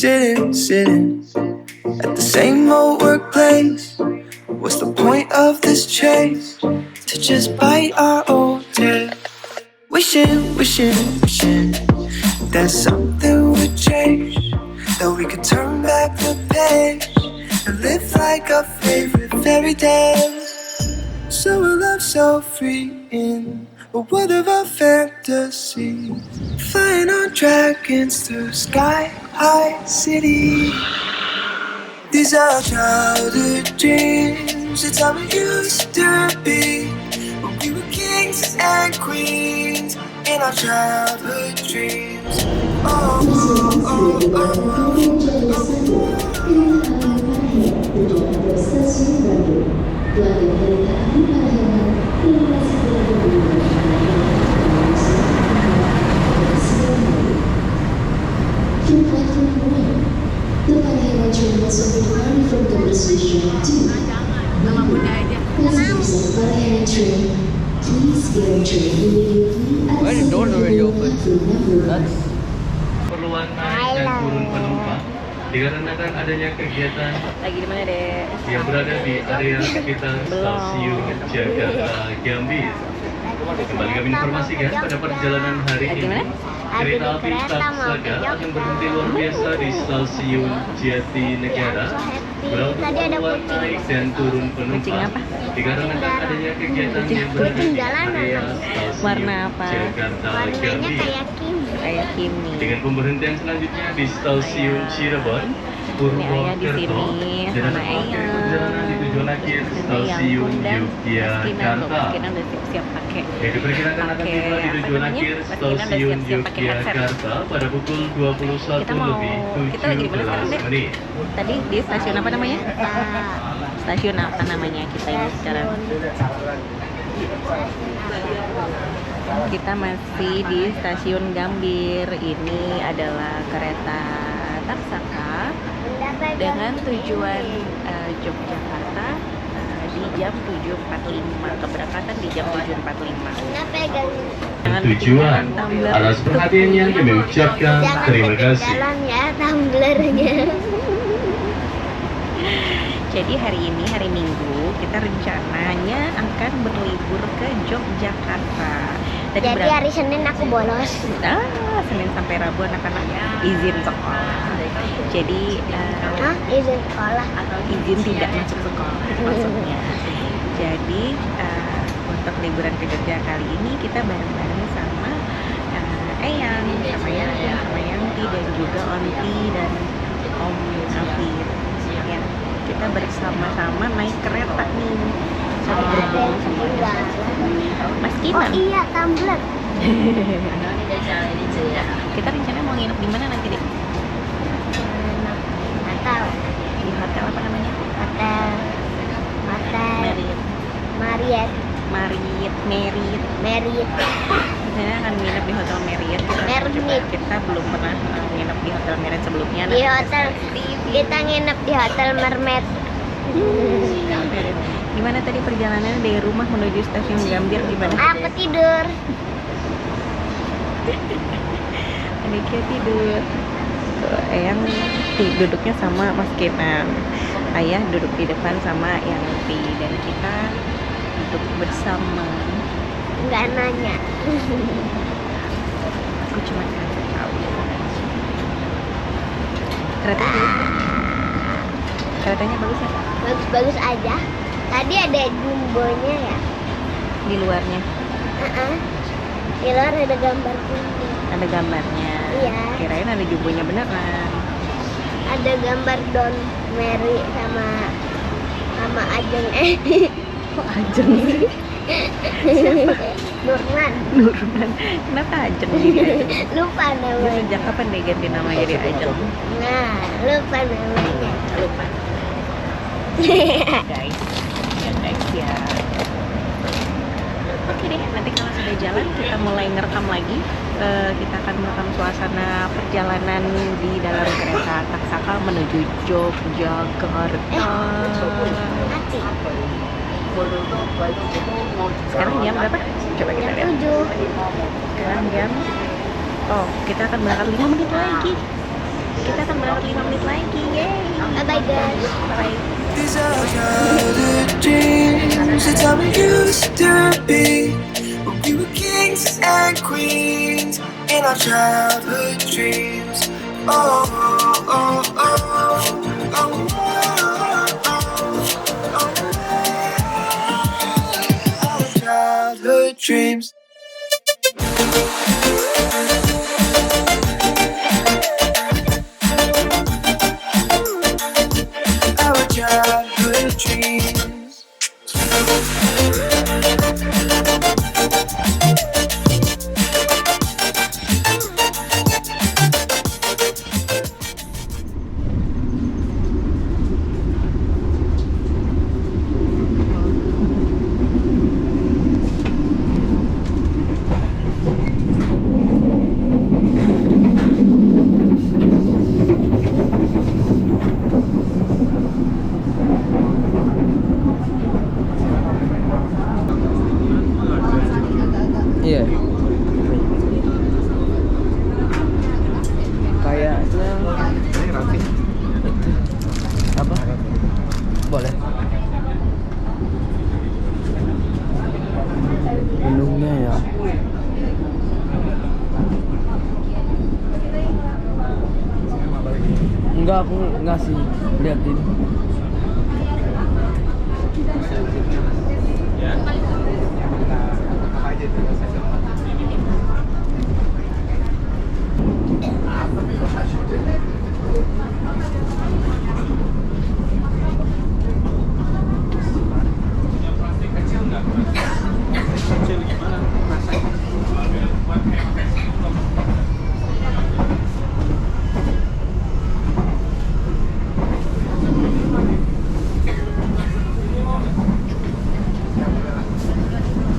sitting at the same old workplace. What's the point of this chase? To just bite our old tail. Wishing that something would change, that we could turn back the page and live like our favorite fairy tales. So a love so free in a world of our fantasy, flying on dragons through sky-high cities. These are childhood dreams, it's how it used to be, when we were kings and queens in our childhood dreams. Oh, oh, oh, oh, Why the door already open? That's perluan naik dan turun penumpang dikarenakan adanya kegiatan lagi di mana deh? yang berada di area sekitar stasiun Jakarta Gambir. Kembali kami informasikan pada perjalanan hari ini, kereta api Taksaga akan berhenti luar biasa di stasiun Jatinegara berlaku perluan naik dan turun penumpang dikarenakan adanya kegiatan yang berada di area stasiun Jakarta Gambir. Kayak Kimi. Dengan pemberhentian selanjutnya di stasiun Cirebon, Purwokerto, dan akhir perjalanan di tujuan akhir stasiun Yogyakarta. Siap pakai. Diperkirakan akan tiba di tujuan akhir stasiun Yogyakarta pada pukul 21:17 menit. Tadi di stasiun apa namanya? Stasiun apa namanya kita ini sekarang? Kita masih di stasiun Gambir. Ini adalah kereta Taksaka dengan tujuan Yogyakarta di jam 7.45. Keberangkatan di jam 7.45. Tujuan atas perhatiannya kami ucapkan terima kasih. Jalan ya tumblernya. Jadi hari ini hari Minggu kita rencananya akan berlibur ke Yogyakarta. Jadi hari Senin aku bolos. Senin sampai Rabu anak-anak izin sekolah. Jadi izin sekolah atau izin tidak masuk sekolah maksudnya. Jadi untuk liburan ke Jogja kali ini kita bareng-bareng sama Eyang, sama Yanti dan juga Onti dan Om Afir. Ya, kita bersama-sama naik kereta nih. Mas Kinan. Oh iya, tumbler. Kita rencana mau nginep di mana nanti deh? Nggak tahu. Di hotel apa namanya? Hotel Marriott. Kita akan nginep di hotel Marriott. Kita belum pernah nginep di hotel Marriott sebelumnya. Di hotel kita nginep di hotel Mermaid. Gimana tadi perjalanan dari rumah menuju stasiun Gambir gimana? Aku tidur. Adiknya tidur. Eyang duduknya sama Mas Kenan. Ayah duduk di depan sama Yanti dan kita duduk bersama. Nggak nanya. Aku cuma kasih tahu. Keretanya bagus ya? Bagus aja. Tadi ada jumbonya ya. Di luarnya. Di luar ada gambar kuning. Ada gambarnya. Iya. Kirain ada jumbonya beneran. Ada gambar Don Mary sama Ajeng. Kok Ajeng sih? Nurman. Kenapa Ajeng jadi Ajeng? Lupa Dia namanya. sejak kapan dia ganti nama jadi Ajeng? Nah, lupa namanya. Lupa. Guys ya. Oke deh, nanti kalau sudah jalan kita mulai ngerekam lagi. Kita akan merekam suasana perjalanan di dalam kereta Taksaka menuju Yogyakarta. Mati. Sekarang jam berapa? Coba kita lihat. 7. Sekarang jam kita akan berangkat 5 menit lagi. Kita akan berangkat 5 menit lagi. Yeay. Bye bye guys. Bye. These are childhood dreams. It's how we used to be. When we were kings and queens in our childhood dreams. Oh, oh, oh, oh, oh, oh, oh. Our childhood dreams. Our childhood dreams. Iya. Kayaknya itu apa? Boleh. Minumnya ya. Aku enggak sih, liatin.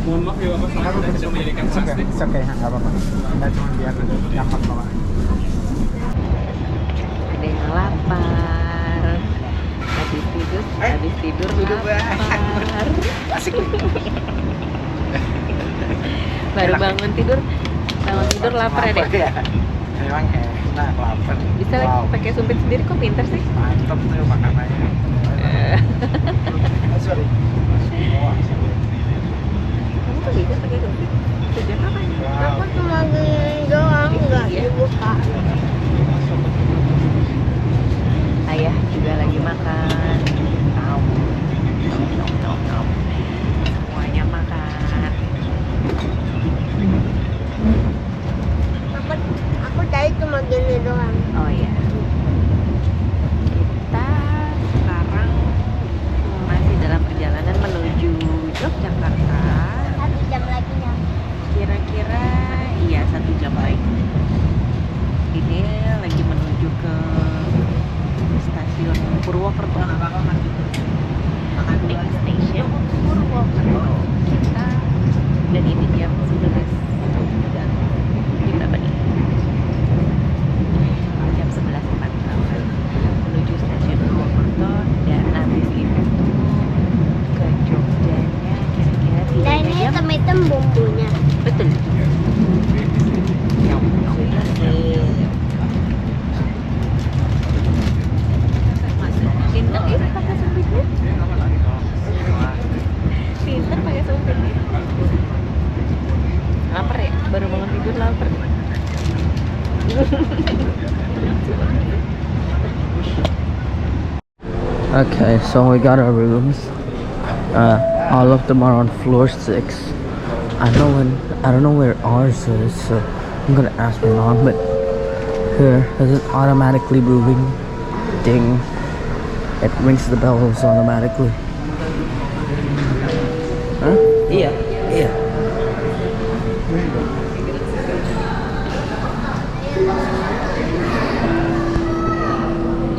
Mohon maaf ya Bapak, saya tidak bisa menjadikan saksi. Oke, nggak apa-apa. Kita cuma biar nyaman bawa. Ada yang lapar. Habis tidur lapar. Asik. Baru bangun tidur lapar ya deh. Memang enak, lapar. Bisa lagi pakai sumpit sendiri, kok pinter sih. Mantap tuh makanannya. Sorry. Kamu tuh bisa pakai sumpit sejak kapan? Aku cuma gini doang, nggak Iya. dibuka. Ayah juga lagi makan. Nom. Semuanya makan. Aku tadi cuma gini doang. Oh iya. Kita sekarang masih dalam perjalanan menuju Yogyakarta. 1 jam lagi nyampe. Kira-kira iya 1 jam lagi. Ini lagi menuju ke stasiun Purwokerto. Next station Purwokerto. Kita dan ini jam 11 dan kita berapa nih? Jam 11.48 menuju stasiun Purwokerto dan habis itu ke Jogjanya kira-kira 3 Dan ini jam. hitam-hitam bumbunya. Betul. Pinter ya pakai sumpitnya. Pinter pakai sumpitnya. Lapar ya? Baru bangun tidur lapar. Okay, so we got our rooms. All of them are on floor 6. I don't know where ours is, so I'm gonna ask my mom. But here, there's an automatically moving ding. It rings the bells automatically. Huh? Iya.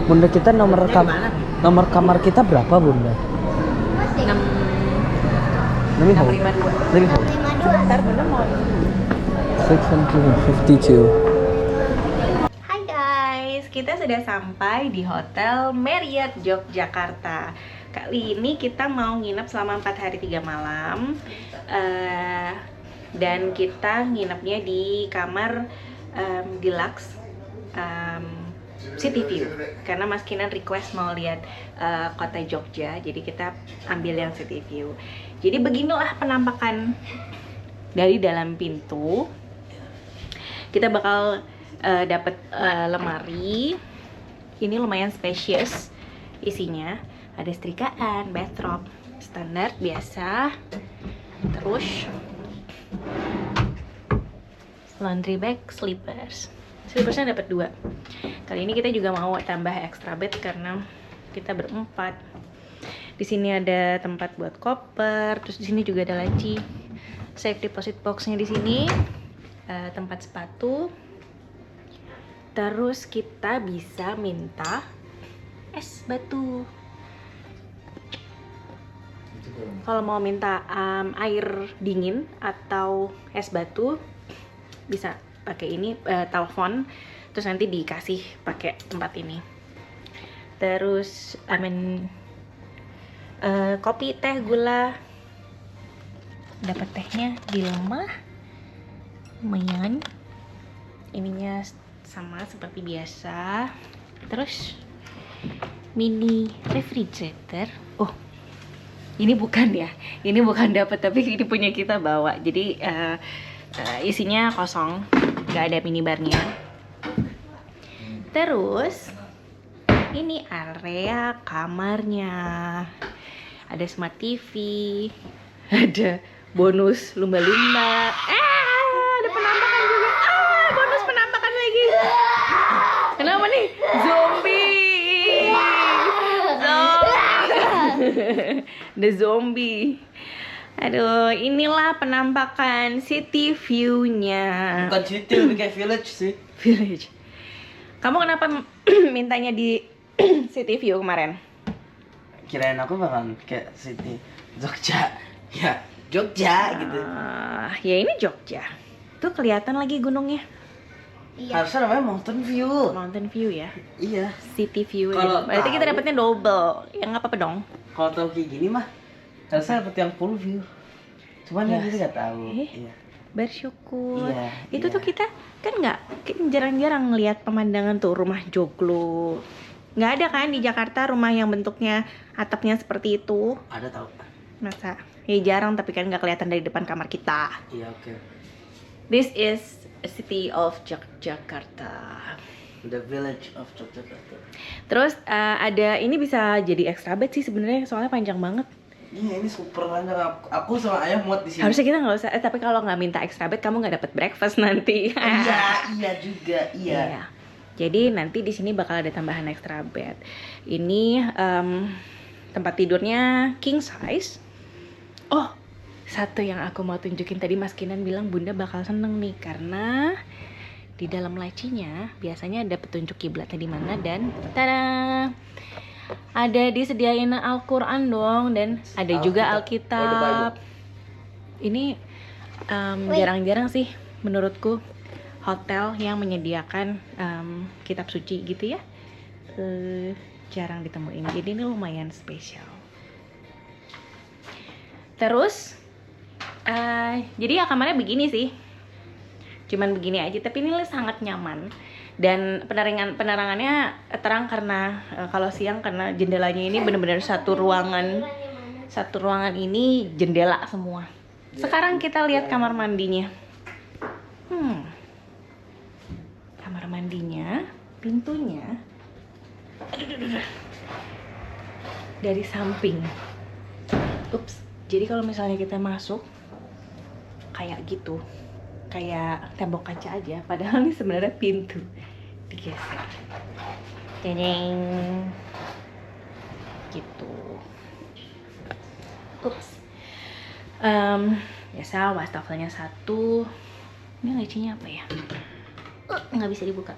Bunda, kita nomor kamar kita berapa, Bunda? 652. Let me hold. Ntar Bunda mau 652. Hai guys, kita sudah sampai di Hotel Marriott Yogyakarta. Kali ini kita mau nginep selama 4 hari 3 malam. Dan kita nginepnya di kamar deluxe city view karena Mas Kinan request mau lihat kota Jogja, jadi kita ambil yang city view. Jadi beginilah penampakan dari dalam pintu. Kita bakal dapat lemari. Ini lumayan spacious isinya. Ada setrikaan, bathrobe standar biasa. Terus laundry bag, slippers. Slippersnya dapat 2. Kali ini kita juga mau tambah extra bed karena kita berempat. Di sini ada tempat buat koper, terus di sini juga ada laci. Safe deposit boxnya di sini, tempat sepatu. Terus kita bisa minta es batu. Kalau mau minta air dingin atau es batu bisa pakai ini, telepon, terus nanti dikasih pakai tempat ini. Terus kopi, teh, gula, dapat tehnya di rumah, lumayan. Ininya sama seperti biasa. Terus mini refrigerator. Oh, ini bukan ya, ini bukan dapat, tapi ini punya kita bawa. Jadi isinya kosong, nggak ada minibarnya. Terus ini area kamarnya, ada smart TV, ada bonus lumba-lumba, ada penampakan juga, bonus penampakan lagi. Kenapa nih? Zombie. Ada zombie. Aduh, inilah penampakan city view-nya. Bukan city, lebih kayak village sih. Village. Kamu kenapa mintanya di city view kemarin? Kirain aku bakal kayak city Jogja. Ya, Jogja gitu. Ya ini Jogja. Tuh kelihatan lagi gunungnya. Iya. Harusnya namanya mountain view. Mountain view ya. Iya. City view. Kalau Berarti kita tahu- dapetnya double. Ya nggak apa-apa dong. Kalau tahu kayak gini mah harusnya dapet yang full view. Cuman Ya. yang kita nggak tahu. Eh. Iya. Bersyukur. Iya, Itu iya. tuh kita kan jarang-jarang ngelihat pemandangan tuh rumah joglo. Nggak ada kan di Jakarta rumah yang bentuknya atapnya seperti itu. Ada tahu. Masa? Ya jarang, tapi kan nggak kelihatan dari depan kamar kita. Iya, oke. This is a city of Jakarta. The village of Yogyakarta. Terus ada ini bisa jadi extra bed sih sebenarnya, soalnya panjang banget. Iya, ini super panjang. Aku sama ayah muat di sini. Harusnya kita nggak usah. Tapi kalau nggak minta extra bed, kamu nggak dapet breakfast nanti. Iya juga, iya. Iya. Jadi nanti di sini bakal ada tambahan extra bed. Ini tempat tidurnya king size. Oh, satu yang aku mau tunjukin tadi Mas Kinan bilang Bunda bakal seneng nih karena di dalam lacinya biasanya ada petunjuk kiblatnya di mana dan tada, ada disediain Al-Quran dong dan ada juga Alkitab. Ini jarang-jarang sih menurutku hotel yang menyediakan kitab suci gitu ya, jarang ditemuin. Jadi ini lumayan spesial. Terus jadi ya kamarnya begini sih, cuman begini aja, tapi ini sangat nyaman dan penerangannya terang karena kalau siang karena jendelanya ini benar-benar satu ruangan ini jendela semua. Sekarang kita lihat kamar mandinya. Kamar mandinya, pintunya dari samping. Ups, jadi kalau misalnya kita masuk kayak gitu, kayak tembok kaca aja, padahal ini sebenarnya pintu digeser. Deng, gitu. Ups. Biasa wastafelnya 1. Ini lacinya apa ya? Nggak bisa dibuka.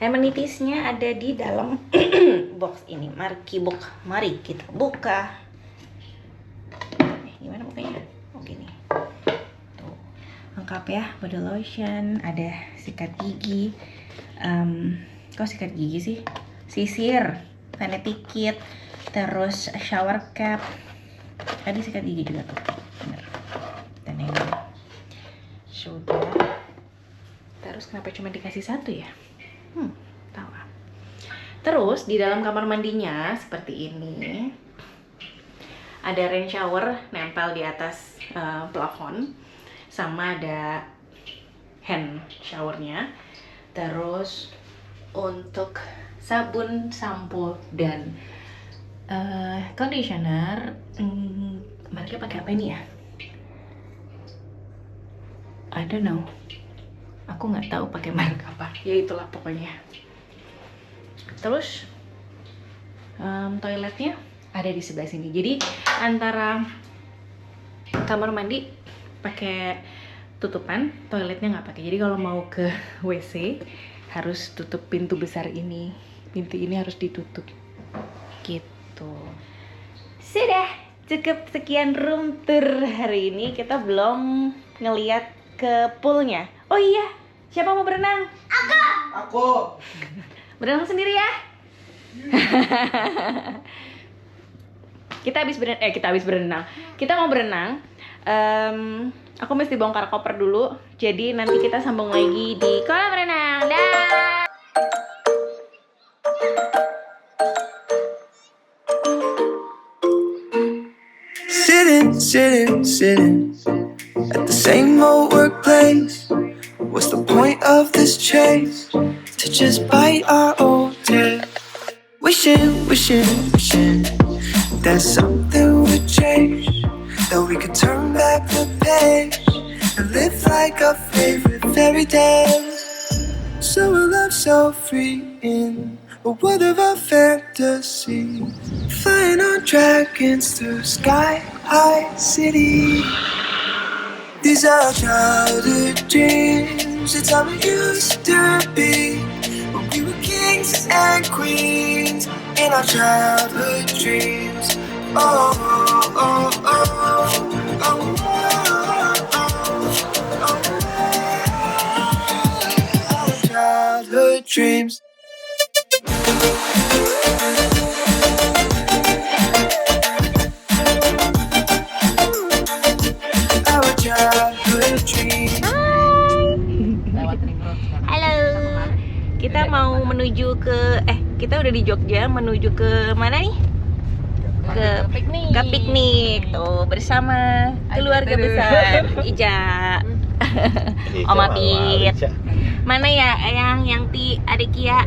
Amenitiesnya ada di dalam box ini. Mari kita buka. Gimana bukanya? Oh gini. Tuh. Lengkap ya, body lotion, ada sikat gigi. Kok sikat gigi sih? Sisir, vanity kit, terus shower cap. Tadi sikat gigi juga tuh. Bener. Dan ini sudah. Terus kenapa cuma dikasih 1 ya? Tahu. Terus di dalam kamar mandinya seperti ini. Ada rain shower nempel di atas plafon, sama ada hand showernya. Terus untuk sabun, sampo, dan conditioner, mereka pakai apa ini ya? I don't know. Aku nggak tahu pakai merek apa. Ya itulah pokoknya. Terus toiletnya ada di sebelah sini. Jadi antara kamar mandi pakai tutupan, toiletnya nggak pakai. Jadi kalau mau ke WC harus tutup pintu besar ini. Pintu ini harus ditutup. Gitu. Sudah cukup sekian room tour hari ini. Kita belum ngeliat ke poolnya. Oh iya, siapa mau berenang? Aku. Berenang sendiri ya. Kita habis berenang. Kita mau berenang. Aku mesti bongkar koper dulu. Jadi nanti kita sambung lagi di kolam renang. Dah. Sitting at the same old workplace. What's the point of this chase? To just bite our old tail. Wishing that something would change, that we could turn back the page and live like our favorite fairy tales. So a love so free in a world of our fantasy, flying on dragons through sky-high city. These are childhood dreams, it's how it used to be. We were kings and queens in our childhood dreams. Oh, oh, oh, oh, oh, oh, oh. Our childhood dreams. Our childhood dreams. Halo. Kita mau menuju ke kita udah di Jogja, menuju ke mana nih? Ke piknik tuh bersama keluarga besar Ija. Om Apit. Mana ya yang Ti adik Kia?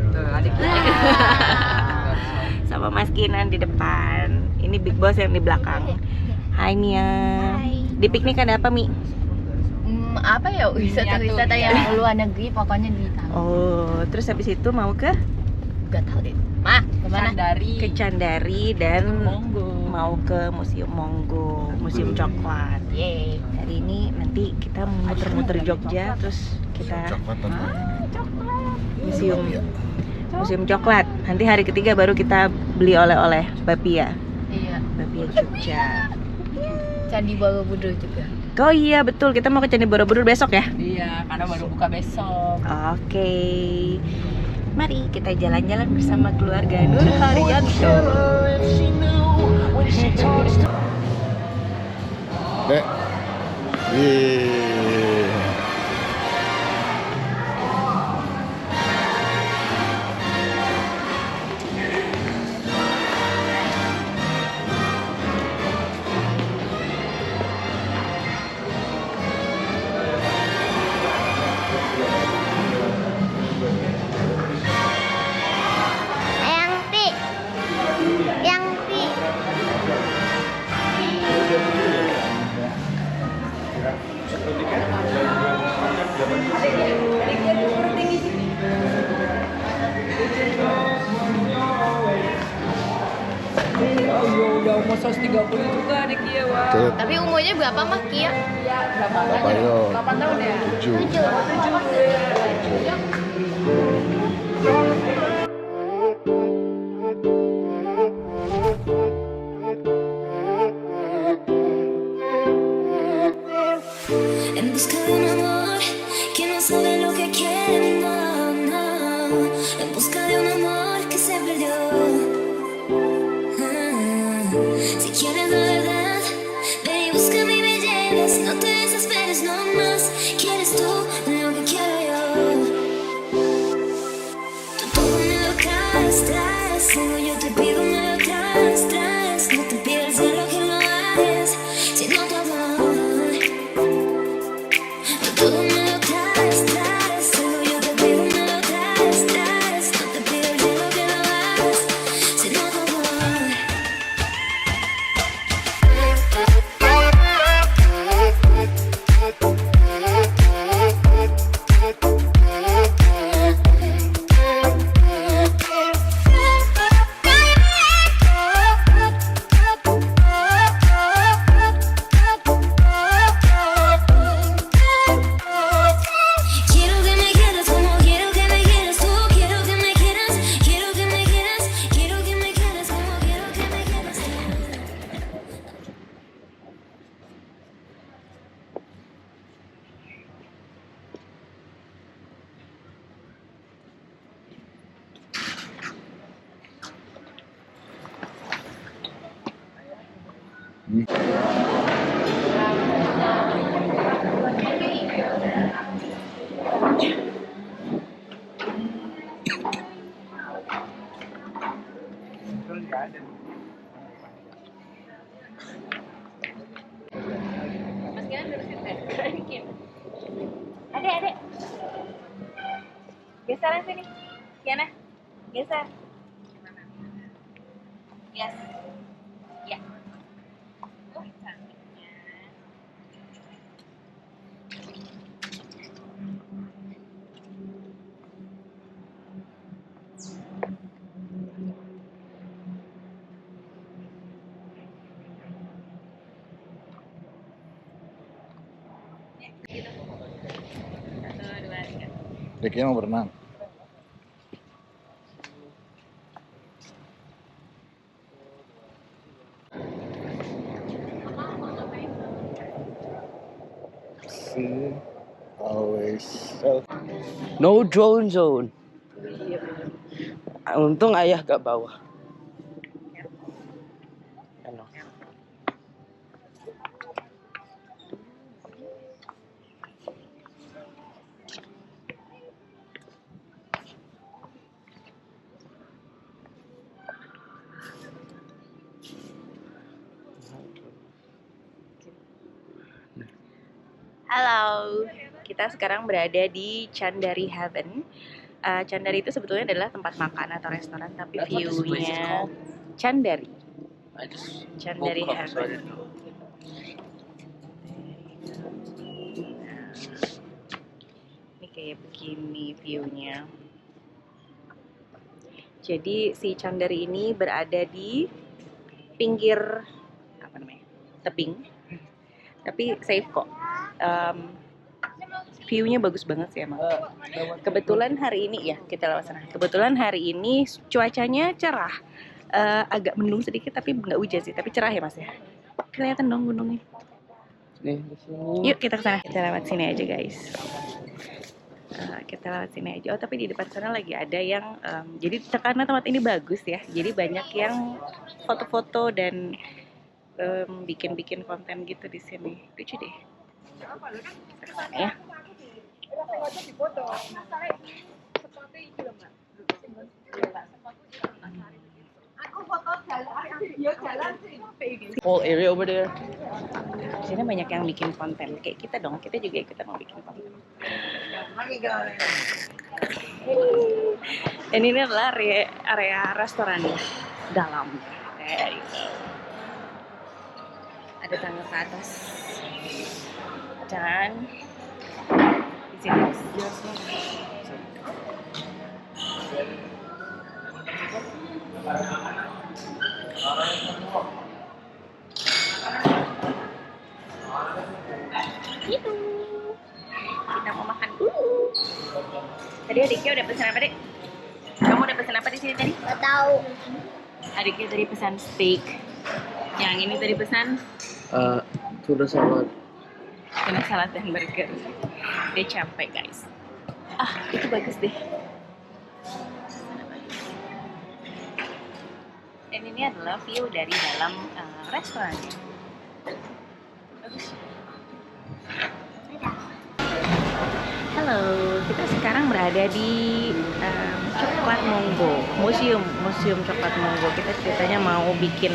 Sama Mas Kinan di depan. Ini Big Boss yang di belakang. Hai Mia. Di piknik ada apa, Mi? Apa ya, wisata-wisata yang luar negeri pokoknya di tahu. Oh, terus habis itu mau ke Gak tahu deh. Mak, kemana? ke Candari dan Monggo. mau ke Museum Monggo, Museum Coklat. Yeay. Hari ini nanti kita muter-muter Jogja, terus kita Museum Coklat. Nanti hari ketiga baru kita beli oleh-oleh Bapia. Iya. Bapia Jogja. Candi Borobudur juga. Oh iya betul, kita mau ke Candi Borobudur besok ya? Iya, karena baru buka besok. Oke. Mari kita jalan-jalan bersama keluarga Nur Haryanto. Dek. Yang pi. Udah umur 130 juga adik Kia, wah. Tapi umurnya berapa mah Kia? Berapa yo? 8 tahun ya? 7. En busca de un amor que no sabe lo que quiere, no, no. En busca de un amor que se perdió. Si quieres la verdad, ven y búscame y me llevas. No te desesperes, no más. ¿Quieres tú lo que quiero yo? Adek. Geseran sini. Kiana. Geser. Yes. Ya. Cantiknya. Deki mau berenang. See, always so. No drone zone. Untung ayah gak bawa. Ano? Halo, kita sekarang berada di Chandari Heaven. Chandari itu sebetulnya adalah tempat makan atau restoran, tapi That's what this place is view-nya called. Chandari. I just Chandari woke up, so I Heaven. didn't know. Ini kayak begini view-nya. Jadi si Chandari ini berada di pinggir apa namanya? Tebing. Tapi safe kok. View-nya bagus banget sih emang. Kebetulan hari ini ya kita lewat sana. Kebetulan hari ini cuacanya cerah. Agak mendung sedikit tapi nggak hujan sih, tapi cerah ya Mas ya. Kelihatan dong gunungnya. Nih, di sini. Yuk kita ke sana. Kita lewat sini aja guys. Kita lewat sini aja. Oh tapi di depan sana lagi ada yang jadi karena tempat ini bagus ya. Jadi banyak yang foto-foto dan bikin-bikin konten gitu di sini. Lucu deh. Ya. Whole area over there. Di sini banyak yang bikin konten kayak kita dong. Kita juga ikutan mau bikin konten. Dan ini adalah area restoran dalam. There you go. Ada tangga ke atas. Dan di sini gitu. Kita mau makan dulu. Tadi adiknya udah pesan apa, Dek? Kamu udah pesan apa di sini tadi? Gak tahu. Adiknya tadi pesan steak. Yang ini tadi pesan Tuna salad. tuna salad dan burger. Dia capek, guys. Itu bagus deh. Dan ini adalah view dari dalam restoran. Bagus. Halo, kita sekarang berada di Coklat Monggo, museum Coklat Monggo. Kita ceritanya mau bikin,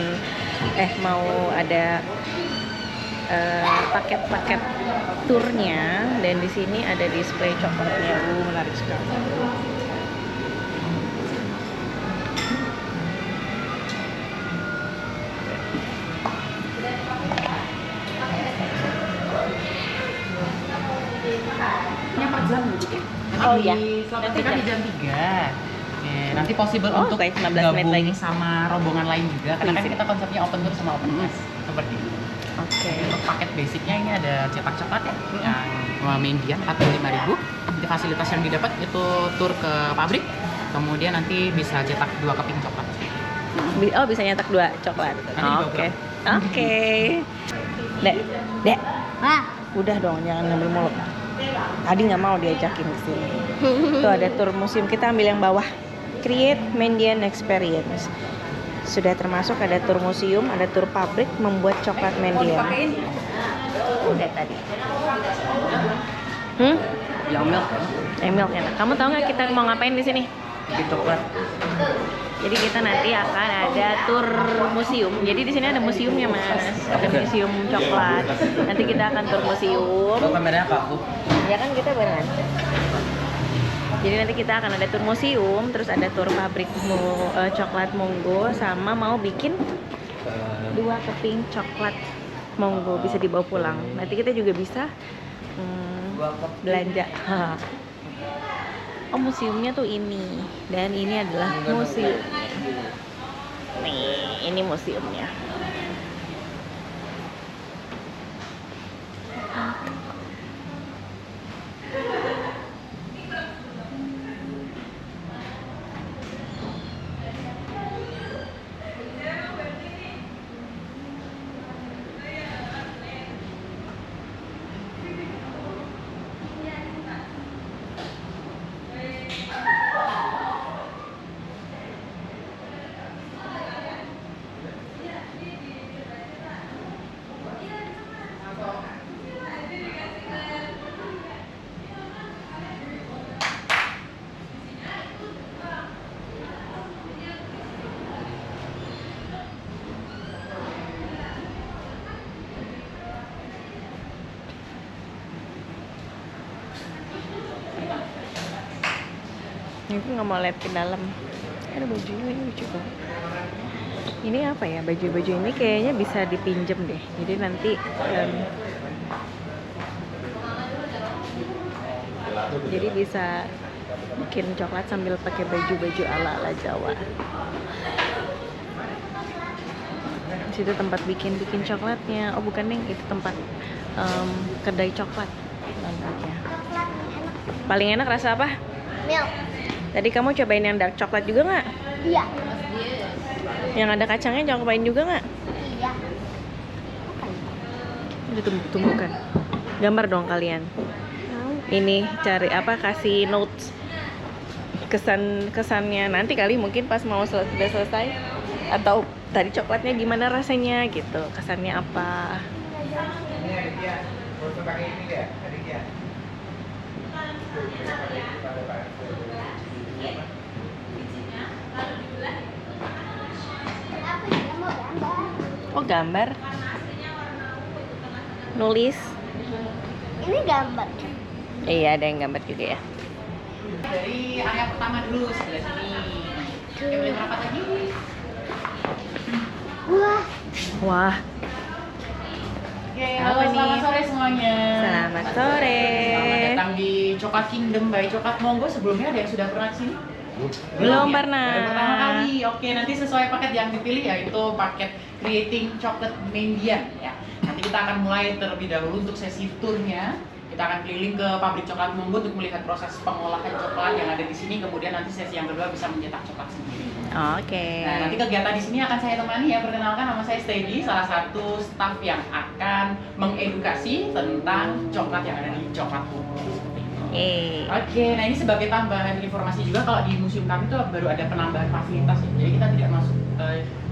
mau ada paket-paket turnya, dan di sini ada display coklatnya. Menarik sekali. Ini per jam gitu ya. Oh iya. Nanti kan di jam 3. Oke, nanti possible untuk baik, 15 menit gabung lagi. sama rombongan lain juga, karena kan kita konsepnya open tour sama open class seperti itu. Oke. Untuk paket basicnya ini ada cetak coklat ya, yang main dia 45.000. Di fasilitas yang didapat itu tur ke pabrik, kemudian nanti bisa cetak 2 keping coklat. Oh, bisa nyetak 2 coklat. Oke. Oke. Dek. Udah dong, jangan ngambil muluk. Tadi nggak mau diajakin ke sini. Tuh ada tur museum, kita ambil yang bawah. Create Mandian Experience. Sudah termasuk ada tur museum, ada tur pabrik membuat coklat Mendian. Udah tadi. Yang milk kan? Milk enak. Kamu tahu nggak kita mau ngapain di sini? Bikin coklat. Jadi kita nanti akan ada tur museum. Jadi di sini ada museumnya Mas. Ada museum coklat. Nanti kita akan tur museum. Kok kameranya ke aku? Ya kan kita barengan. Jadi nanti kita akan ada tur museum, terus ada tur pabrik coklat Monggo, sama mau bikin 2 keping coklat Monggo bisa dibawa pulang. Nanti kita juga bisa belanja. Oh, museumnya tuh ini, dan ini adalah museum. Nih, ini museumnya. Aku nggak mau lihat ke dalam. Ada bajunya ini lucu banget. Ini apa ya, baju-baju ini kayaknya bisa dipinjem deh. Jadi nanti jadi bisa bikin coklat sambil pakai baju-baju ala-ala Jawa. Di situ tempat bikin coklatnya. Oh bukan Neng, itu tempat kedai coklat nampaknya. Paling enak rasa apa? Milk. Tadi kamu cobain yang dark coklat juga nggak? Iya. Yang ada kacangnya cobain juga nggak? Iya. Udah tumbuk-tumbukan. Gambar dong kalian. Ini cari apa? Kasih notes kesannya nanti kali, mungkin pas mau sudah selesai, atau tadi coklatnya gimana rasanya gitu, kesannya apa? Oh gambar, nulis. Ini gambar. Iya ada yang gambar juga ya. Dari area pertama dulu sebelah sini. Oke, boleh merapat lagi. Wah. Wah, Oke, halo selamat sore semuanya. selamat sore. Selamat datang di Coklat Kingdom by Coklat Monggo. Sebelumnya ada yang sudah pernah kesini? Belum ya? pernah. Baru pertama kali. Oke, nanti sesuai paket yang dipilih yaitu paket Creating Chocolate Mendian ya. Nanti kita akan mulai terlebih dahulu untuk sesi turnya. Kita akan keliling ke pabrik coklat Monggo untuk melihat proses pengolahan coklat yang ada di sini. Kemudian nanti sesi yang kedua bisa mencetak coklat sendiri. Oke. Nah, nanti kegiatan di sini akan saya temani ya. Perkenalkan, nama saya Steady, salah satu staf yang akan mengedukasi tentang coklat yang ada di Coklat Monggo. Yeay. Oke, nah ini sebagai tambahan informasi juga, kalau di museum kami tuh baru ada penambahan fasilitas ya. Jadi kita tidak masuk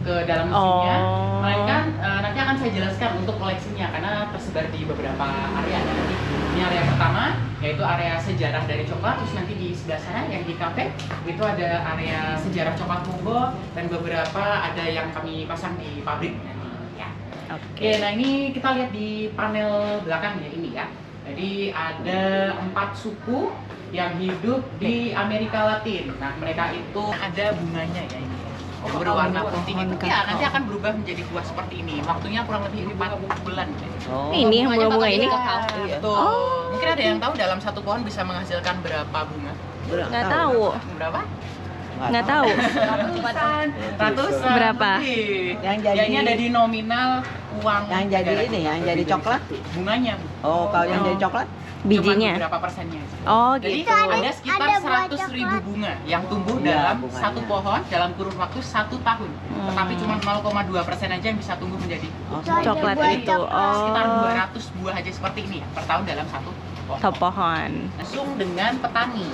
ke dalam museumnya, melainkan nanti akan saya jelaskan untuk koleksinya karena tersebar di beberapa area. Nanti ini area pertama yaitu area sejarah dari coklat, terus nanti di sebelah sana yang di kafe itu ada area sejarah Coklat Monggo dan beberapa ada yang kami pasang di pabrik nanti ya. Oke, nah ini kita lihat di panel belakang ya ini ya. Jadi ada 4 suku yang hidup di Amerika Latin. Nah mereka itu ada bunganya ya ini. Berwarna putih itu ya nanti akan berubah menjadi buah seperti ini. Waktunya kurang lebih 4 bulan. Ini yang bunga-bunga ini. Betul. Mungkin ada yang tahu dalam satu pohon bisa menghasilkan berapa bunga? Nggak tahu. Berapa? Nggak tahu. Ratusan. Berapa? Yang jadi- Ya, ini ada di nominal uang. Yang jadi negara ini, kita. yang jadi coklat. Bunganya. Oh, kalau yang Oh. jadi coklat? Bijinya. Cuma beberapa persennya. Oh Jadi gitu. ada sekitar ada buah 100.000 coklat. bunga yang tumbuh Iya, dalam bunganya. satu pohon dalam kurun waktu 1 tahun. Tetapi cuma 0,2% aja yang bisa tumbuh menjadi Oh, Coklat buah itu. coklat. sekitar Oh, 200 buah aja seperti ini ya, per tahun dalam satu pohon. top pohon. Langsung dengan petani.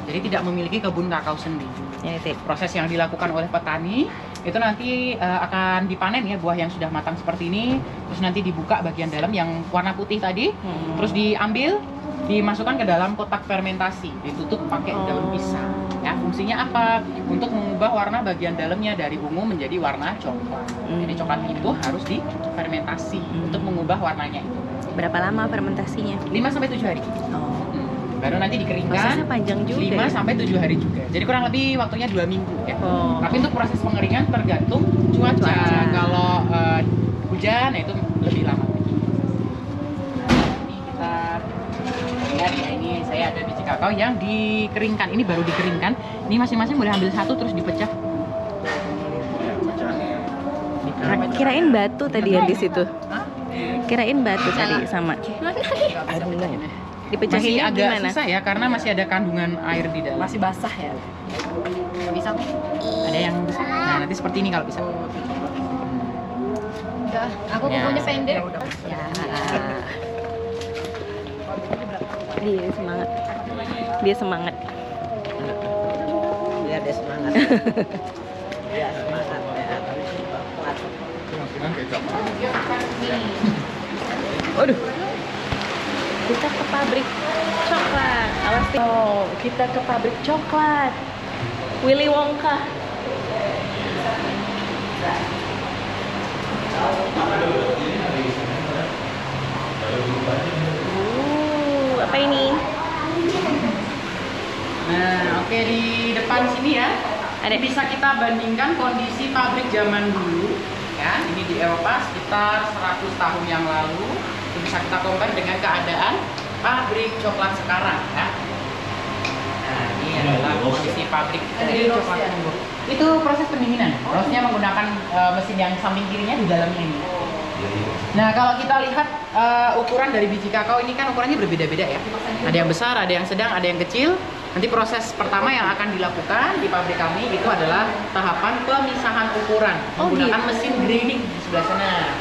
Jadi tidak memiliki kebun kakao sendiri. Ya itu. Proses yang dilakukan oleh petani itu nanti akan dipanen ya, buah yang sudah matang seperti ini. Terus nanti dibuka bagian dalam yang warna putih tadi, terus diambil, dimasukkan ke dalam kotak fermentasi, ditutup pakai daun pisang. Ya, fungsinya apa? Untuk mengubah warna bagian dalamnya dari ungu menjadi warna coklat. Jadi coklat itu harus difermentasi untuk mengubah warnanya itu. Berapa lama fermentasinya? 5-7 hari. Oh. Baru nanti dikeringkan. Prosesnya panjang juga. 5-7 hari juga. Jadi kurang lebih waktunya 2 minggu ya. Oh. Tapi untuk proses pengeringan tergantung cuaca. Kalau hujan itu lebih lama. Nah, ini kita lihat ya, ini saya ada biji kakao yang dikeringkan. Ini baru dikeringkan. Ini masing-masing boleh ambil satu terus dipecah. Kirain batu tadi yang di situ. Kirain batu tadi sama. Dipecahin Masih agak gimana? susah ya karena masih ada kandungan air di dalam. Masih basah ya. Bisa tuh. Ada yang bisa. Nah, nanti seperti ini kalau bisa. Udah, aku Ya. kukunya pendek. Ya. Dia semangat. Dia semangat. Biar dia semangat. Biar semangat ya. Waduh. Kita ke pabrik coklat. Awas nih. Oh, kita ke pabrik coklat. Willy Wonka. Apa ini? Nah, oke, di depan sini ya. Ada. Bisa kita bandingkan kondisi pabrik zaman dulu ya. Ini di Eropa sekitar 100 tahun yang lalu. Itu bisa kita compare dengan keadaan pabrik coklat sekarang ya. Nah, ini adalah kondisi pabrik coklat Tumbuh. Itu proses pendinginan. Roastnya menggunakan mesin yang samping kirinya di dalamnya ini. Nah, kalau kita lihat ukuran dari biji kakao ini kan ukurannya berbeda-beda ya. Ada yang besar, ada yang sedang, ada yang kecil. Nanti proses pertama yang akan dilakukan di pabrik kami itu adalah tahapan pemisahan ukuran menggunakan mesin grinding di sebelah sana.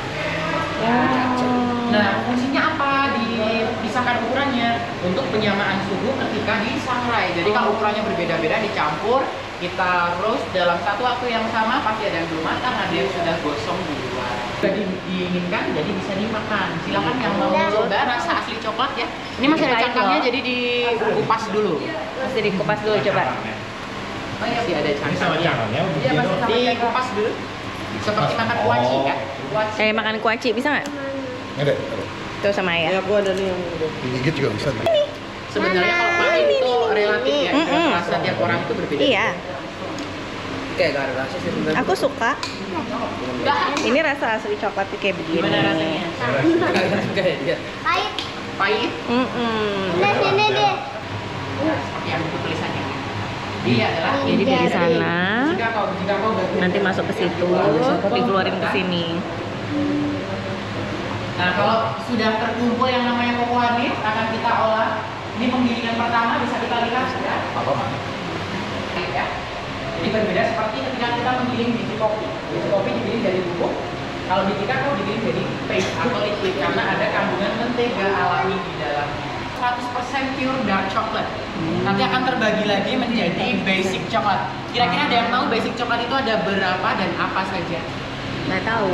Nah, fungsinya apa? Dipisahkan ukurannya untuk penyamaan suhu ketika disangrai. Jadi kalau ukurannya berbeda-beda dicampur, kita roast dalam satu waktu yang sama, pasti ada yang belum matang, ada yang sudah gosong duluan. Sudah diinginkan, jadi bisa dimakan. Silakan yang mau coba rasa asli coklat ya. Ini masih ada cangkangnya, jadi dikupas dulu. Masih dikupas dulu coba. Masih ada cangkangnya. Dikupas dulu. Seperti makan kuaci kan? Kuaci. Kayak makan kuaci bisa nggak? Ada. Tuh sama ayah. Ya, gua ada nih yang udah. Digigit juga bisa. Sebenarnya kalau pahit itu relatif ya, rasa tiap orang itu berbeda. Iya, Kayak gak ada rasa sih sebenarnya. aku suka. Ini rasa asli coklat tuh kayak begini. Gimana rasanya? Suka ya dia. Pahit. Pahit? Nah, sini deh. Seperti yang itu tulisannya. Dia adalah Jadi dari sana, jika kau nanti masuk ke situ, dikeluarin ke sini. Nah, kalau sudah terkumpul yang namanya cocoa nibs akan kita olah. Ini penggilingan pertama bisa kita lihat ya. Ya. Jadi berbeda seperti ketika kita menggiling biji kopi. Biji kopi digiling dari bubuk. Kalau biji kakao digiling dari paste atau liquid karena ada kandungan mentega alami di dalamnya. 100% pure dark chocolate. Nanti akan terbagi lagi menjadi basic coklat. Kira-kira ada yang tahu basic coklat itu ada berapa dan apa saja? Nggak tahu.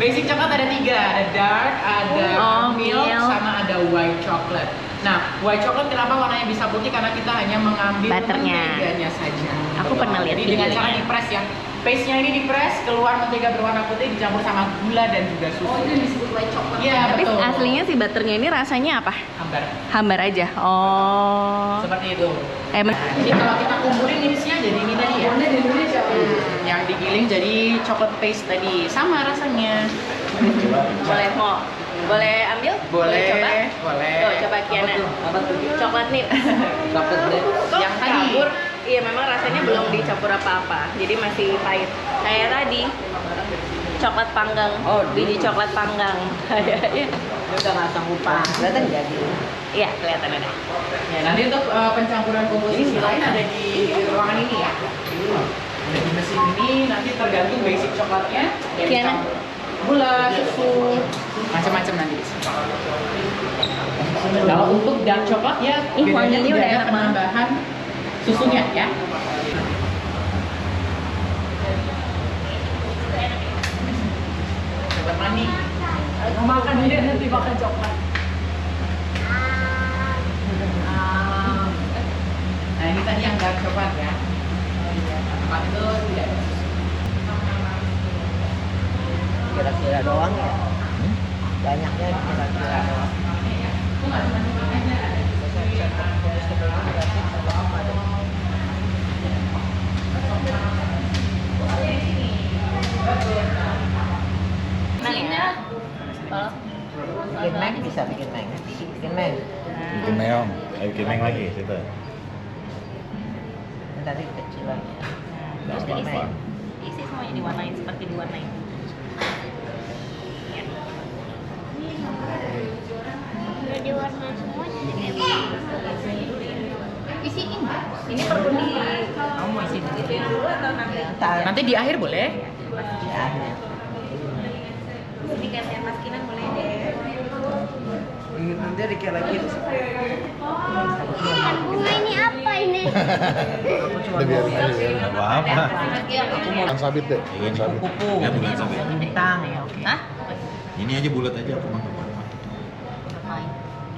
Basic coklat ada 3, ada dark, ada milk, sama ada white chocolate. Nah, white chocolate kenapa warnanya bisa putih? Karena kita hanya mengambil Butternya. menteganya saja. Aku pernah lihat Jadi dengan videonya. cara dipres ya. Paste-nya ini dipres, keluar mentega berwarna putih dicampur sama gula dan juga susu. Oh, itu disebut white chocolate. Iya, Tapi betul. aslinya si butternya ini rasanya apa? Hambar. Hambar aja. Oh. Seperti itu. Emang. Jadi kalau kita kumpulin nibsnya jadi ini tadi ya. Yang digiling jadi chocolate paste tadi. Sama rasanya. Boleh mau? Boleh ambil? Boleh, coba? boleh. Tuh, coba Kiana. Apa tuh? Coklat nih. Coklat deh. Yang tadi. Campur. Iya, memang rasanya belum dicampur apa-apa. Jadi masih pahit. Kayak tadi. Coklat panggang. Oh, biji coklat panggang. Iya. Dia udah nggak sanggup kelihatan jadi. Iya, kelihatan ada. Ya, nanti untuk pencampuran komposisi lain ada di ruangan ini ya. Ada di mesin ini nanti tergantung basic coklatnya. Yang Kiana. gula, susu, macam-macam nanti di sini. Kalau untuk dark coklat ya Ih, bedanya wanginya tidak udah ada enak banget. penambahan susunya ya. ini. Makan dia nanti makan coklat. Nah ini tadi yang dark coklat ya. Coklat itu tidak ada susu. Kira-kira doang ya. Banyaknya kira-kira doang. Bikin meng bisa bikin meng. Bikin meng. Bikin meong. Ayo bikin meong lagi situ. Tadi kecilan ya. Terus diisi. Isi semuanya diwarnain seperti diwarnain. Udah diwarnain semuanya. Isiin. Ini perlu di mau isi dulu atau nanti? Nanti di akhir boleh. Di akhir. Ini kasihan Mas Kinan boleh deh. Nanti dikit lagi. Bunga ini apa ini? Udah biarin aja ya. Nggak apa-apa. Aku mau Bulan sabit deh. Bulan sabit. Kupu. Ya, bulan sabit. Bintang ya, oke. Hah? Ini aja bulat aja aku makan. Ngapain?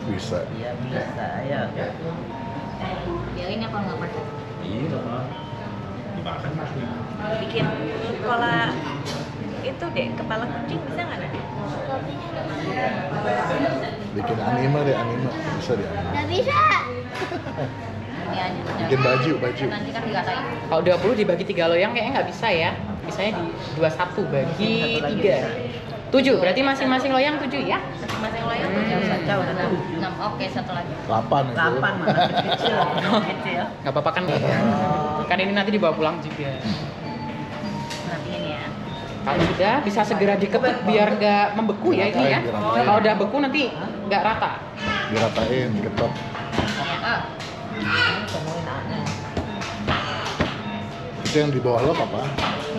Bisa. Iya bisa, ya. Ya ini apa nggak pakai? Iya. Dimakan pasti. Bikin pola itu deh, kepala kucing bisa nggak Nak? Bikin anime deh, anime. Bisa deh. Nggak bisa. Ini aja. Bikin baju. Nanti kan dikatain. Kalau 20 dibagi 3 loyang kayaknya nggak bisa ya. Bisanya di 21 bagi 3. 7, berarti masing-masing loyang 7 ya? Masing-masing loyang Saja udah 6. Oke, satu lagi. 8 itu. 8 malah kecil. Kecil. Nggak apa-apa kan? Kan ini nanti dibawa pulang juga. nantiin ya. Kalau sudah bisa segera dikepuk biar nggak membeku ya ini ya. Diratain. Kalau udah beku nanti nggak rata. Diratain, diketok. Temuin aneh. Itu yang di bawah lo apa?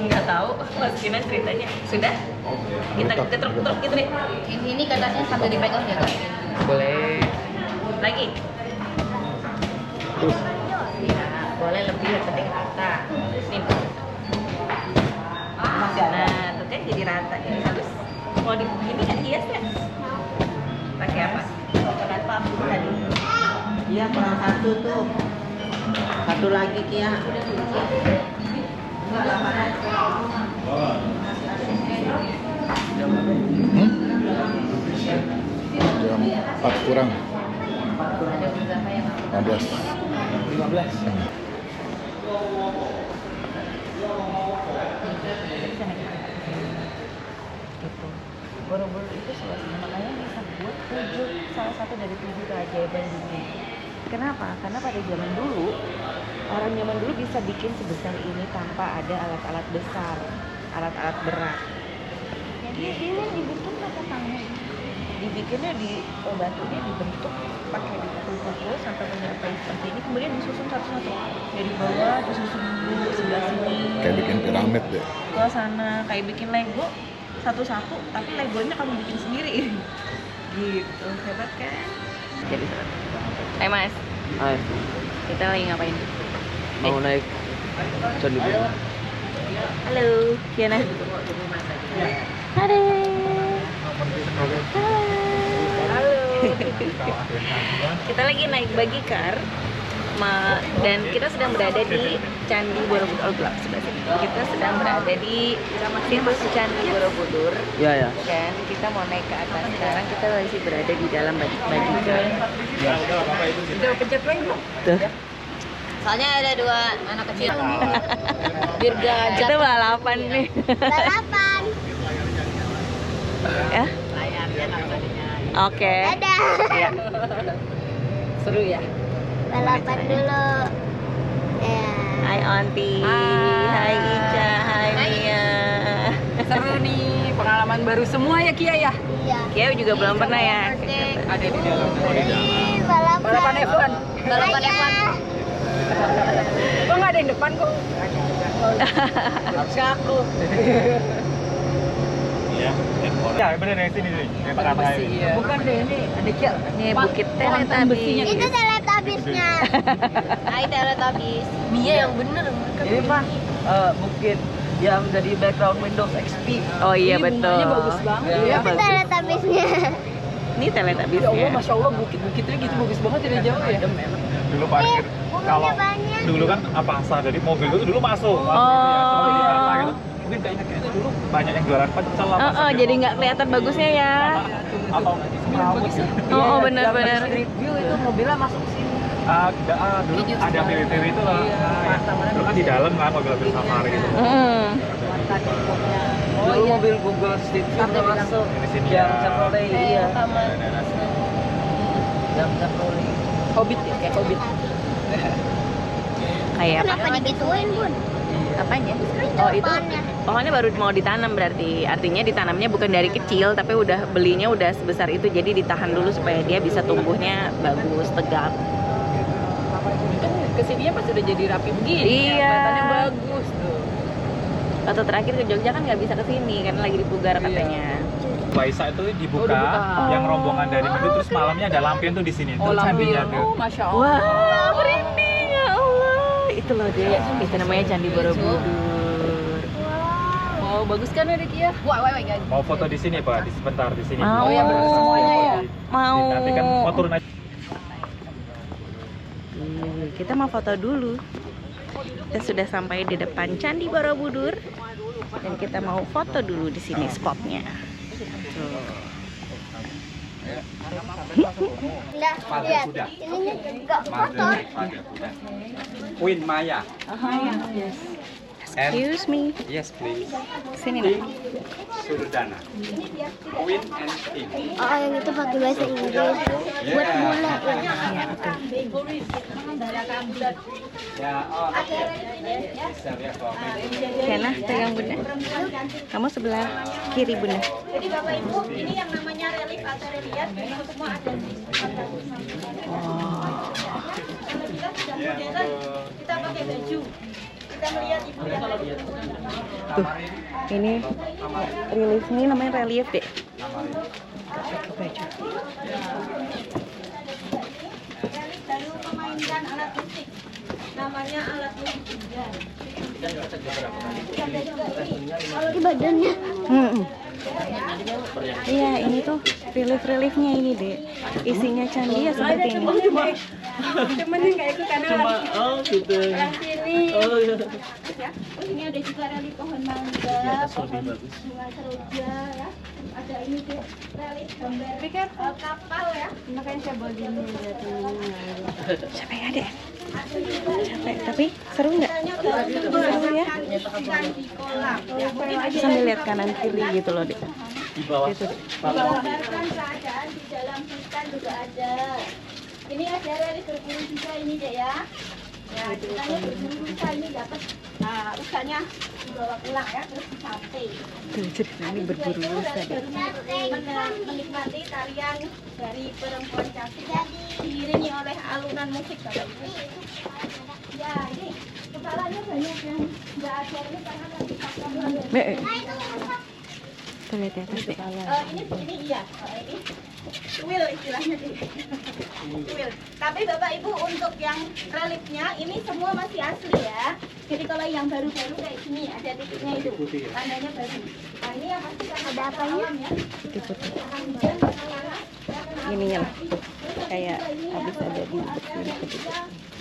Nggak tahu, Mas Kinan ceritanya. Sudah? Kita ketruk-ketruk gitu deh. Ini kertasnya sambil dipegang ya kak. Boleh. Lagi. Terus. Boleh lebih, yang penting rata. Nih. Masih ada. Nah, tuh kan jadi rata. Jadi halus. Mau di ini kan hias ya? Pakai apa? Cokelat papu tadi. Iya, kurang satu tuh. Satu lagi Kia. Jam 4 kurang. 15. 15. Gitu. Borobudur itu suasana makanya bisa buat salah satu dari 7 keajaiban dunia. Kenapa? Karena pada zaman dulu orang zaman dulu bisa bikin sebesar ini tanpa ada alat-alat besar, alat-alat berat. Jadi dia dibikin pakai tangan. Dibikinnya di batunya dibentuk pakai dipukul-pukul sampai menyerupai seperti ini, kemudian disusun satu-satu dari bawah, disusun dulu sebelah sini. Kayak bikin piramid deh. Ke sana kayak bikin Lego satu-satu, tapi Legonya kamu bikin sendiri. Gitu, hebat kan? Jadi Hai Mas, Hai, kita lagi ngapain? mau naik Candi Borobudur. Halo, Kiana. Halo. Halo. Kita lagi naik bagi car, dan kita sedang berada di Candi Borobudur. Oh, gelap sebelah sini. Kita sedang berada di situs Candi Borobudur. Ya, ya. Dan kita mau naik ke atas. Sekarang kita masih berada di dalam bagi car. Udah pencet lagi belum? Tuh. Soalnya ada 2 anak kecil. Biar gak Kita balapan nih. Balapan. Ya. Oke. Dadah. Ya. Seru ya. Balapan dulu. Ya. Hai Onti. Hai Ica. Hai Mia. Seru nih, pengalaman baru semua ya Kia ya. Iya. Kia juga belum pernah ya. Ada di dalam. Ini balapan. Balapan F1. Balapan Ayah. F1. Kok nggak ada yang depan kok? Harusnya aku. Iya, Ya bener yang sini nih. Yang tengah-tengah ini. Bukan deh, ini ada Kia. Ini Bukit Teletubbies. Itu teletabisnya. Hai Teletubbies. Mia yang bener. Ini Pak, Bukit yang jadi background Windows XP. Oh iya betul. Bunganya bagus banget. Iya Itu bagus. Teletubbiesnya. Ini Ya Teletubbiesnya. Allah, masya Allah bukit-bukitnya gitu bagus banget dari jauh ya. Dulu parkir kalau banyak. dulu kan apa asal dari mobil itu dulu masuk gitu ya, seperti di kata gitu. Mungkin kayaknya dulu banyak yang jualan pecel apa Jadi nggak kelihatan bagusnya ya. atau semrawut gitu. Oh benar-benar. Street view itu mobilnya masuk sini. Dulu ada TV itu lah. Dulu kan di dalam kan mobil-mobil safari gitu. Oh iya, mobil Google Street View udah masuk. Di sini Yang ya. Chevrolet iya. Yang Chevrolet. Hobbit ya, kayak Hobbit. Kayak apa? Kenapa digituin, Bun? Apanya? Oh itu pohonnya baru mau ditanam berarti. Artinya ditanamnya bukan dari kecil tapi udah belinya udah sebesar itu, jadi ditahan dulu supaya dia bisa tumbuhnya bagus, tegak. Kesininya pas udah jadi rapi begini. Iya. Kelihatannya bagus tuh. Waktu terakhir ke Jogja kan nggak bisa kesini karena lagi dipugar katanya. Waisak itu dibuka, yang rombongan dari Medu terus malamnya ada lampion tuh di sini. Itu candinya tuh. Oh, Masya Allah. Wah, merinding ya Allah. Itu loh dia, itu namanya Candi Borobudur. Wow, bagus kan adik ya? Wah, guys. Mau foto di sini Pak, sebentar di sini. Mau. Oh ya, bener semuanya ya? Mau. Nanti kan mau turun aja. Kita mau foto dulu. Kita sudah sampai di depan Candi Borobudur dan kita mau foto dulu di sini spotnya. Nah, lihat. Ininya juga kotor. Queen Maya. Excuse me. Yes, please. Sini nih. Surdana. Queen and King. Oh, yang itu pakai bahasa Inggris. Buat mula ya. Ya, oh, bisa ya kalau Kena, pegang Bunda. Kamu sebelah kiri Bunda. Jadi Bapak Ibu, ini yang namanya relief atau relief itu semua ada di modern, kita pakai baju. Kita melihat Ibu yang Tuh, ini relief ini namanya relief deh. Pakai baju. relief baru memainkan alat musik. Namanya alat musik Indian. Di badannya. Iya, ini tuh relief-reliefnya ini deh. Isinya candi ya seperti ini. Cuman yang kayak itu karena gitu. sini. Oh iya. Ini ada juga relief pohon mangga, pohon bunga seroja ya. Ada ini tuh relief gambar kapal ya. Makanya saya bawa gini Capek ya deh? Capek, tapi seru nggak? Seru ya? di kolam. Sambil lihat kanan kiri gitu loh deh. Di bawah. Menggambarkan keadaan di dalam hutan juga ada. Ini ada relief berburu juga ini deh ya. Ya, ceritanya berburu rusa ini dapat rusanya dibawa pulang ya, terus disate. Tuh, cerita ini berburu rusa deh. Menikmati tarian dari perempuan cantik diiringi oleh alunan musik Bapak Ibu. Ya, ini kepalanya banyak yang nggak ada ini karena lagi pakai. Tuh lihat di atas deh. Ini iya, ini kuil istilahnya sih. Kuil. Tapi Bapak Ibu untuk yang reliefnya ini semua masih asli ya. Jadi kalau yang baru-baru kayak gini ada titiknya itu, tandanya baru. Nah ini yang pasti kan ada apanya? Ya. Putih-putih. Ininya lah. Kayak habis ada di sini.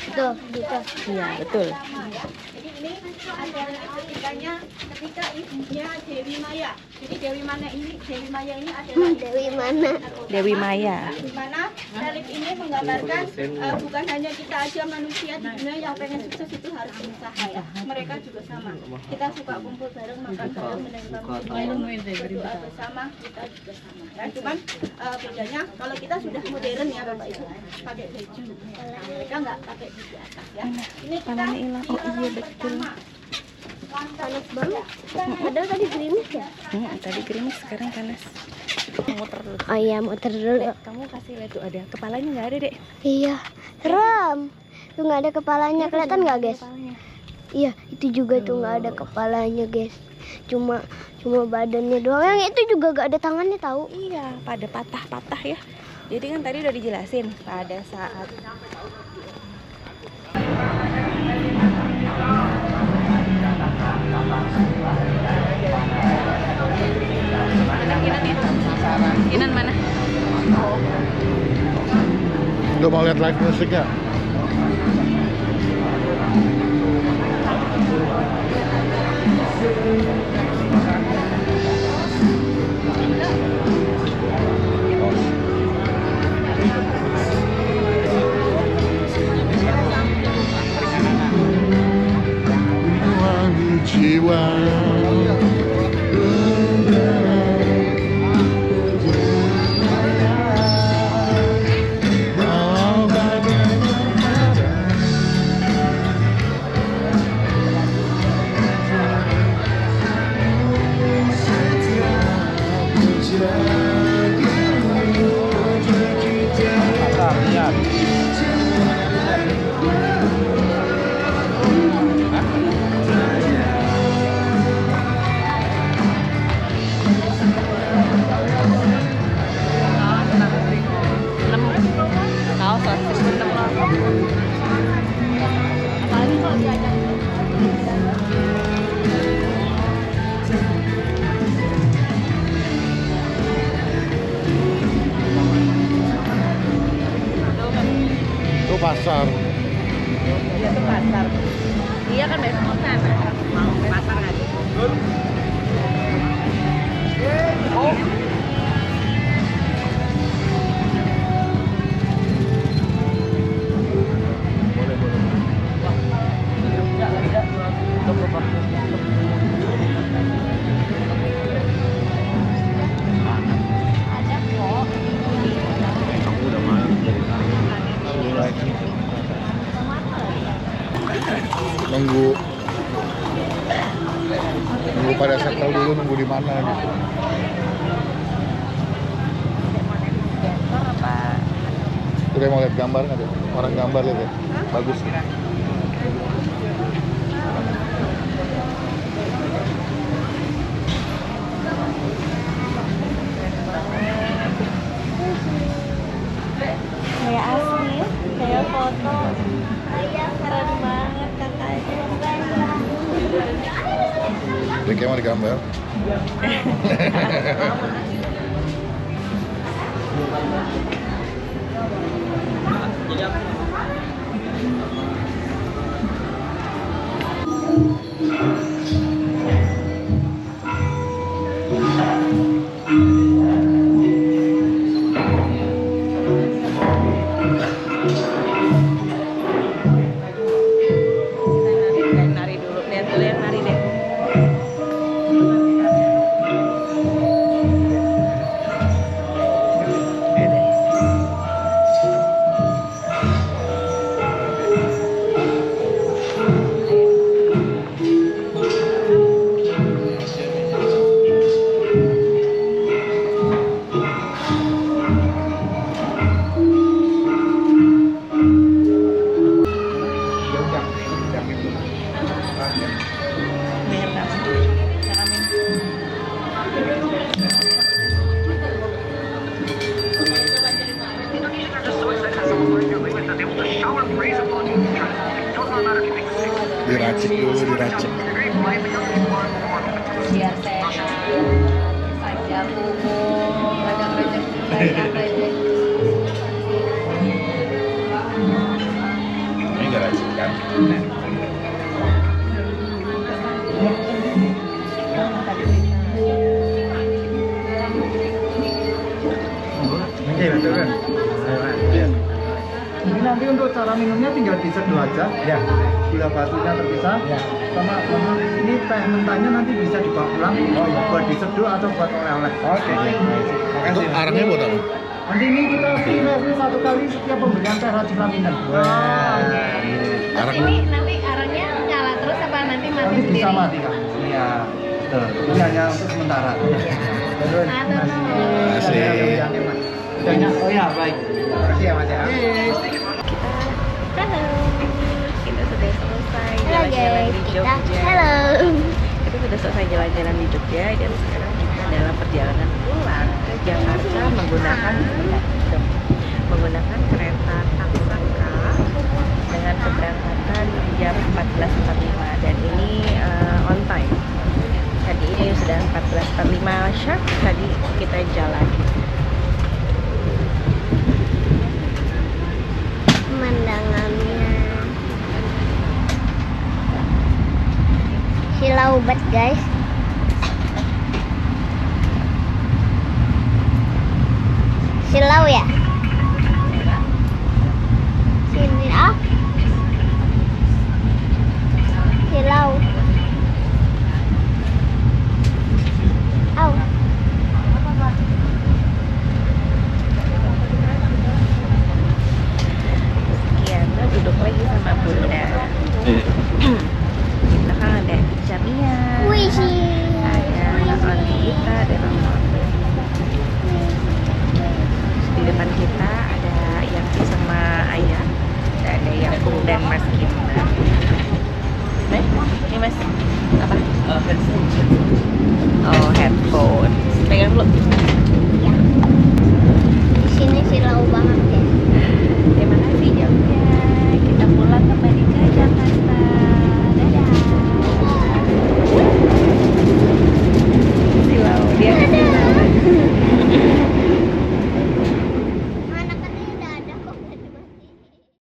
Tuh, gitu. Iya, betul. Jadi ini ada ketikanya ketika ibunya Dewi Maya. Jadi Dewi Maya ini adalah Dewi mana? Dewi Maya. di mana relief ini menggambarkan bukan hanya kita aja manusia di dunia yang pengen sukses itu harus berusaha ya. Mereka juga sama. Kita suka kumpul bareng, makan bareng, mendengar musik, berdoa bersama, kita juga sama. Ya, cuman bedanya kalau kita sudah modern ya Bapak Ibu pakai baju. Nah, mereka nggak pakai di atas ya. Ini kita Palanya hilang. Oh iya betul. Panas banget. Padahal tadi gerimis ya? Tadi gerimis, sekarang panas. Muter dulu. Oh iya, muter dulu. Kamu kasih lihat tuh ada kepalanya nggak ada dek? Iya, serem. Tuh nggak ada kepalanya, kelihatan nggak guys? Iya, itu juga tuh nggak ada kepalanya guys. Cuma badannya doang. Yang itu juga nggak ada tangannya tahu? Iya, pada patah-patah ya. Jadi kan tadi udah dijelasin pada saat Udah mau lihat live musiknya? Jiwa itu pasar. Iya itu pasar. Iya kan besok mau sana. Mau ke pasar nggak sih? Oh. Nunggu pada settle dulu, nunggu di mana gitu. Udah mau lihat gambar nggak deh? Orang gambar lihat ya, bagus. Kayak asli, kayak foto. Keren banget kakaknya. Dia kayak mau digambar. Nari dulu, lihat dulu yang nari deh. Diracik dulu, diracik. Biar sehat saja umum kadang rezeki banyak rezeki. Ini nggak racik kan? Ini nanti untuk cara minumnya tinggal diseduh aja. Ya. Gula batunya terpisah. Ya. Sama ini teh mentahnya nanti bisa dibawa pulang. Oh iya. Buat diseduh atau buat oleh-oleh. Oke. Untuk arangnya buat apa? Nanti ini kita free review 1 kali setiap pembelian teh racik Laminen. Terus ini nanti arangnya nyala terus apa nanti mati Nanti sendiri? bisa mati kan? Iya. Betul. Ini hanya untuk sementara. Terus. Asik. Oh ya, baik. Terima kasih ya Mas ya. Halo, kita sudah selesai Halo jalan-jalan guys, di kita Jogja. halo. Kita sudah selesai jalan-jalan di Jogja dan sekarang kita dalam perjalanan pulang ke Jakarta menggunakan kereta Taksaka dengan keberangkatan jam 14.45 dan ini on time. Tadi ini sudah 14.45 sharp, tadi kita jalan. pemandangannya. Silau banget guys. Silau ya. Sini ah. Silau. Au. Kiana duduk lagi sama Bunda. Kita kan ada Jamia, Wih. ada Olita, ada Mama. Di depan kita ada Yangti sama Ayah, ada Yakung dan Mas Kim. Ini Mas apa? Oh, headphone. Pegang dulu.